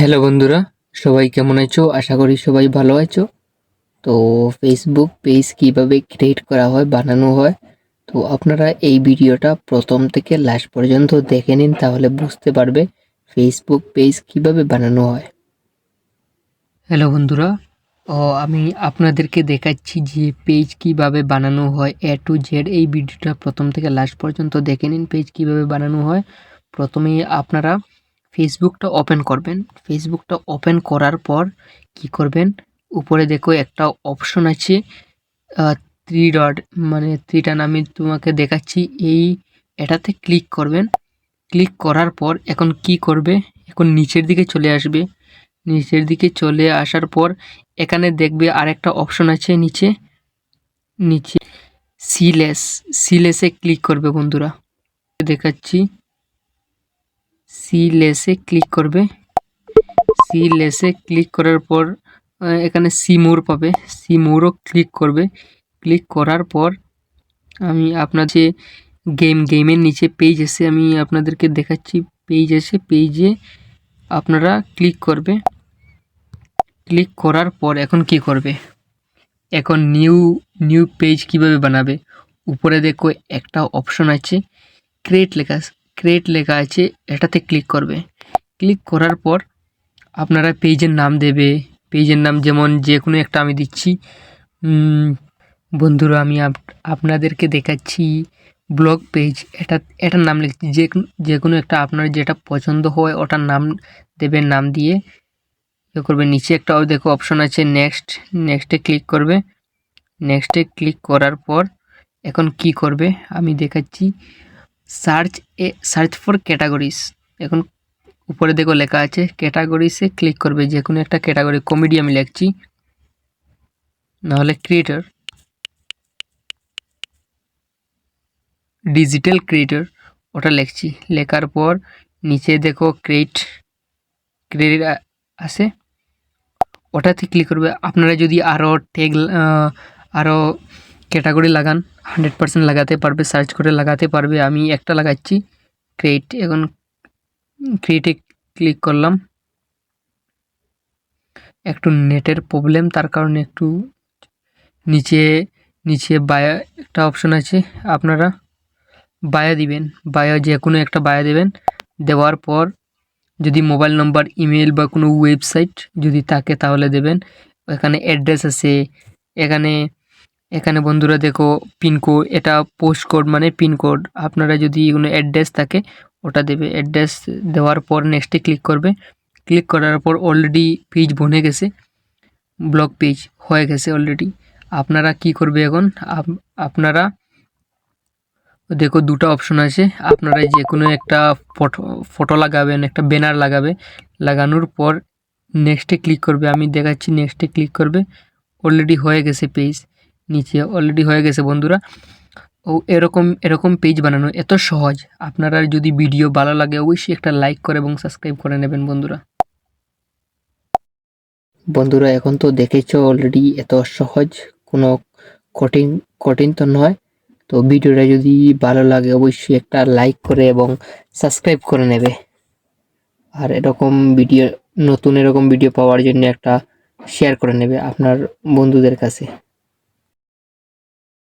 Hello বন্ধুরা, সবাই কেমন আছো? আশা করি সবাই ভালো আছো। তো ফেসবুক পেজ কিভাবে ক্রিয়েট করা হয়, বানানো হয়, তো আপনারা এই ভিডিওটা প্রথম থেকে লাস্ট পর্যন্ত দেখে নিন, তাহলে বুঝতে পারবে ফেসবুক পেজ কিভাবে বানানো হয়। হ্যালো বন্ধুরা, আমি আপনাদেরকে দেখাচ্ছি যে পেজ কিভাবে বানানো হয় এ টু জেড। এই ভিডিওটা প্রথম থেকে লাস্ট পর্যন্ত দেখে নিন পেজ কিভাবে বানানো হয়। প্রথমেই আপনারা ফেসবুকটা ওপেন করবেন। ফেসবুকটা ওপেন করার পর কি করবেন, উপরে দেখো একটা অপশন আছে, থ্রি ডট, মানে থ্রিটা আমি তোমাকে দেখাচ্ছি। এটাতে ক্লিক করবেন। ক্লিক করার পর এখন কি করবে, এখন নিচের দিকে চলে আসবে। নিচের দিকে চলে আসার পর এখানে দেখবে আরেকটা অপশন আছে নিচে নিচে সিলেসে ক্লিক করবে বন্ধুরা। দেখাচ্ছি, সিলেসে ক্লিক করবে। সিলেসে ক্লিক করার পর এখানে সিমোর পাবে, সিমোরও ক্লিক করবে। ক্লিক করার পর আমি আপনার যে গেমের নিচে পেজ এসে আমি আপনাদেরকে দেখাচ্ছি, পেজ এসে পেজে আপনারা ক্লিক করবে। ক্লিক করার পর এখন কি করবে, এখন নিউ পেজ কিভাবে বানাবে, উপরে দেখো একটা অপশন আছে ক্রিয়েট লেখা আছে, এটাতে ক্লিক করবে। ক্লিক করার পর আপনারা পেজের নাম দেবে। পেজের নাম যেমন যে কোনো একটা আমি দিচ্ছি। বন্ধুরা আমি আপনাদেরকে দেখাচ্ছি ব্লগ পেজ, এটার নাম লিখছি। যে কোনো একটা আপনার যেটা পছন্দ হয় ওটার নাম দেবেন, নাম দিয়ে করবে। নিচে একটা দেখো অপশন আছে নেক্সটে ক্লিক করবে। নেক্সটে ক্লিক করার পর এখন কি করবে আমি দেখাচ্ছি, সার্চ ফর ক্যাটাগরিজ। এখন উপরে দেখো লেখা আছে ক্যাটাগরিসে ক্লিক করবে। যে কোনো একটা ক্যাটাগরি, কমেডি আমি লিখছি, নাহলে ক্রিয়েটর, ডিজিটাল ক্রিয়েটর ওটা লিখছি। লেখার পর নিচে দেখো ক্রিয়েট আছে, ওটাতে ক্লিক করবে। আপনারা যদি আরও আরও ক্যাটাগরি লাগান 100% লাগাতে পারবে, সার্চ করে লাগাতে পারবে। আমি একটা লাগাচ্ছি ক্রিয়েট। এখন ক্রিয়েটে ক্লিক করলাম। একটু নেটের প্রবলেম, তার কারণে একটু নিচে বায়ো একটা অপশন আছে, আপনারা বায়ো দিবেন। বায়ো যে কোনো একটা বায়ো দেবেন। দেওয়ার পর যদি মোবাইল নম্বর, ইমেল বা কোনো ওয়েবসাইট যদি থাকে তাহলে দেবেন। এখানে অ্যাড্রেস আছে, এখানে বন্ধুরা দেখো পিনকোড, এটা পোস্ট কোড মানে পিনকোড। আপনারা যদি কোনো অ্যাড্রেস থাকে ওটা দেবে। অ্যাড্রেস দেওয়ার পর নেক্সটে ক্লিক করবে। ক্লিক করার পর অলরেডি পেজ বনে গেছে, ব্লগ পেজ হয়ে গেছে অলরেডি। আপনারা কি করবে এখন, আপনারা দেখো দুটো অপশন আছে। আপনারা যে কোনো একটা ফটো লাগাবেন, একটা ব্যানার লাগাবে। লাগানোর পর নেক্সটে ক্লিক করবে। আমি দেখাচ্ছি, নেক্সটে ক্লিক করবে। অলরেডি হয়ে গেছে পেজ, নিচে অলরেডি হয়ে গেছে বন্ধুরা। এরকম পেজ বানানো এত সহজ। আপনারা যদি ভিডিও ভালো লাগে অবশ্যই একটা লাইক করে এবং সাবস্ক্রাইব করে নেবেন বন্ধুরা। বন্ধুরা এখন তো দেখেছো অলরেডি, এত সহজ, কোনো কঠিন কঠিন তো নয়। তো ভিডিওটা যদি ভালো লাগে অবশ্যই একটা লাইক করে এবং সাবস্ক্রাইব করে নেবে। আর নতুন এরকম ভিডিও পাওয়ার জন্য একটা শেয়ার করে নেবে আপনার বন্ধুদের কাছে।